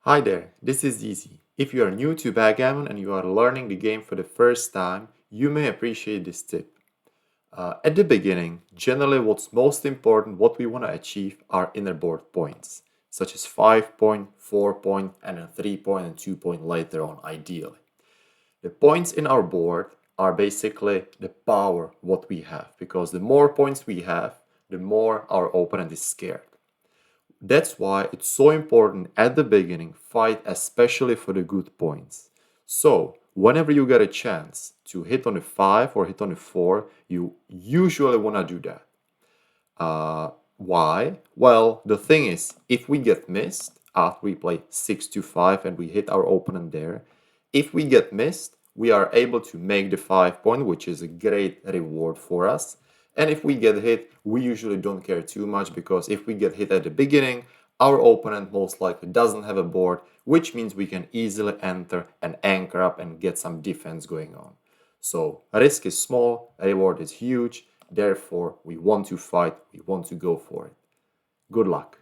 Hi there, this is ZZ. If you are new to Backgammon and you are learning the game for the first time, you may appreciate this tip. At the beginning, generally what's most important, what we want to achieve are inner board points, such as 5 point, 4 point, and a 3 point and 2 point later on, ideally. The points in our board are basically the power what we have, because the more points we have, the more our opponent is scared. That's why it's so important at the beginning, fight especially for the good points. So, whenever you get a chance to hit on a 5 or hit on a 4, you usually want to do that. Why? Well, the thing is, if we get missed after we play 6 to 5 and we hit our opponent there, if we get missed, we are able to make the 5 point, which is a great reward for us. And if we get hit, we usually don't care too much because if we get hit at the beginning, our opponent most likely doesn't have a board, which means we can easily enter and anchor up and get some defense going on. So risk is small, reward is huge, therefore we want to fight, we want to go for it. Good luck.